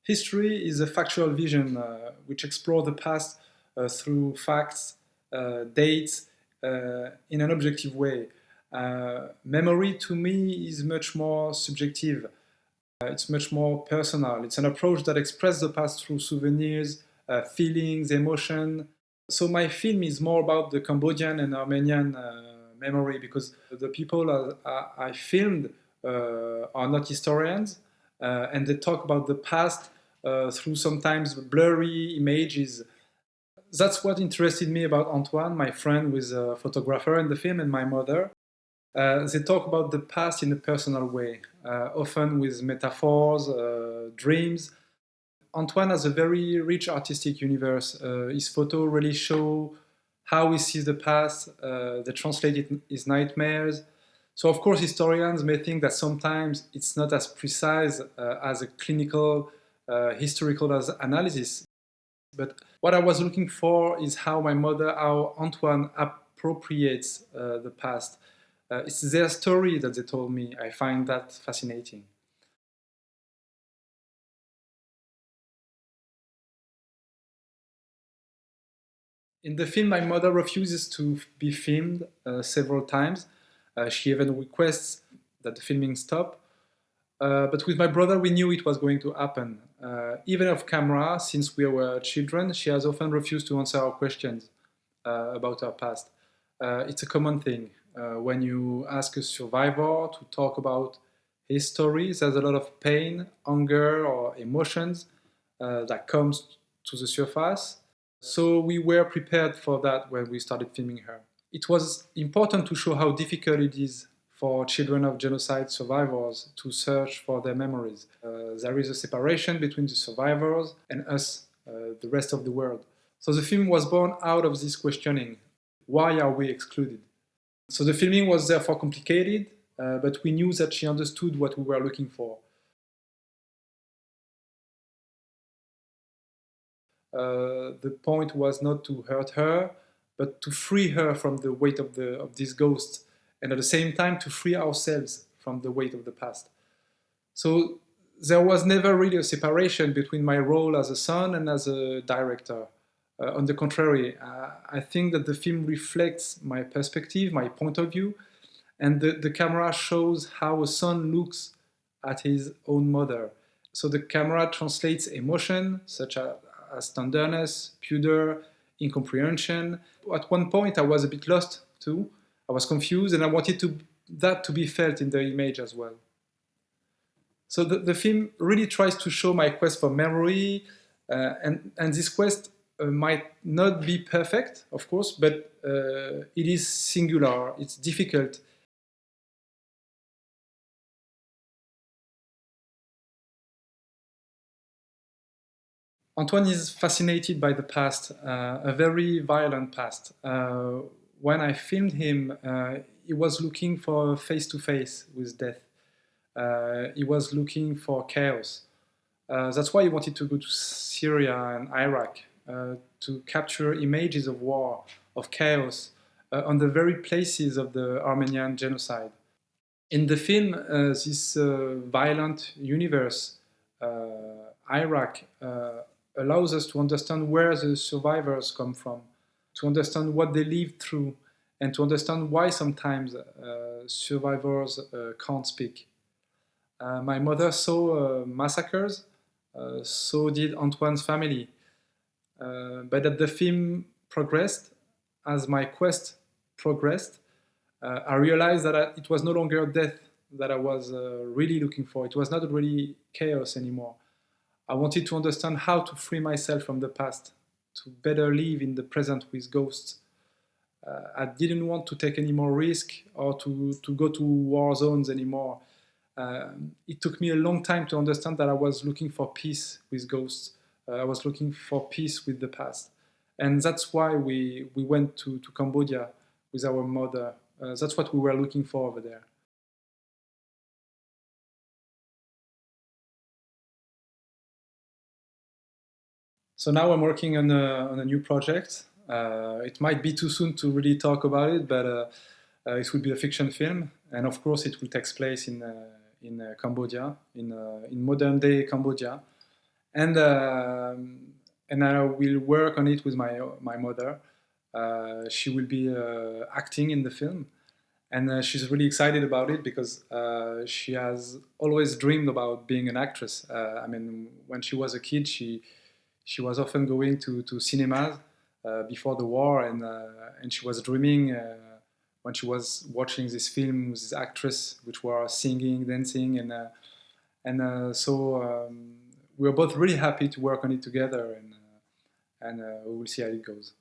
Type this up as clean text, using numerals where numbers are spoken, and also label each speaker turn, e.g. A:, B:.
A: History is a factual vision which explores the past through facts, dates, in an objective way. Memory to me is much more subjective. It's much more personal. It's an approach that expresses the past through souvenirs, feelings, emotion. So my film is more about the Cambodian and Armenian memory, because the people I filmed are not historians, and they talk about the past through sometimes blurry images. That's what interested me about Antoine, my friend who is a photographer in the film, and my mother. They talk about the past in a personal way, often with metaphors, dreams. Antoine has a very rich artistic universe. His photos really show how he sees the past. They translate it his nightmares. So of course historians may think that sometimes it's not as precise as a clinical historical analysis. But what I was looking for is how how Antoine appropriates the past. It's their story that they told me. I find that fascinating. In the film, my mother refuses to be filmed several times. She even requests that the filming stop. But with my brother, we knew it was going to happen. Even off camera, since we were children, she has often refused to answer our questions about her past. It's a common thing. When you ask a survivor to talk about his stories, there's a lot of pain, anger, or emotions that comes to the surface. So we were prepared for that when we started filming her. It was important to show how difficult it is for children of genocide survivors to search for their memories. There is a separation between the survivors and us, the rest of the world. So the film was born out of this questioning. Why are we excluded? So the filming was therefore complicated, but we knew that she understood what we were looking for. The point was not to hurt her, but to free her from the weight of this ghost, and at the same time to free ourselves from the weight of the past. So there was never really a separation between my role as a son and as a director. On the contrary, I think that the film reflects my perspective, my point of view, and the camera shows how a son looks at his own mother. So the camera translates emotion, such as tenderness, pudor, incomprehension. At one point, I was a bit lost too. I was confused, and I wanted that to be felt in the image as well. So the film really tries to show my quest for memory, and this quest might not be perfect, of course, but it is singular, it's difficult. Antoine is fascinated by the past, a very violent past. When I filmed him, he was looking for face-to-face with death. He was looking for chaos. That's why he wanted to go to Syria and Iraq, to capture images of war, of chaos, on the very places of the Armenian genocide. In the film, this violent universe, Iraq, allows us to understand where the survivors come from, to understand what they lived through, and to understand why sometimes survivors can't speak. My mother saw massacres, so did Antoine's family. But as the film progressed, as my quest progressed, I realized that it was no longer death that I was really looking for. It was not really chaos anymore. I wanted to understand how to free myself from the past, to better live in the present with ghosts. I didn't want to take any more risk or to go to war zones anymore. It took me a long time to understand that I was looking for peace with ghosts. I was looking for peace with the past. And that's why we went to Cambodia with our mother. That's what we were looking for over there. So now I'm working on a new project. It might be too soon to really talk about it, but it will be a fiction film. And of course, it will take place in Cambodia, in modern day Cambodia. and and I will work on it with my mother. She will be acting in the film, and she's really excited about it because she has always dreamed about being an actress. I mean, when she was a kid, she was often going to cinemas before the war, and she was dreaming when she was watching this film with this actress, which were singing, dancing, and so we were both really happy to work on it together, and we will see how it goes.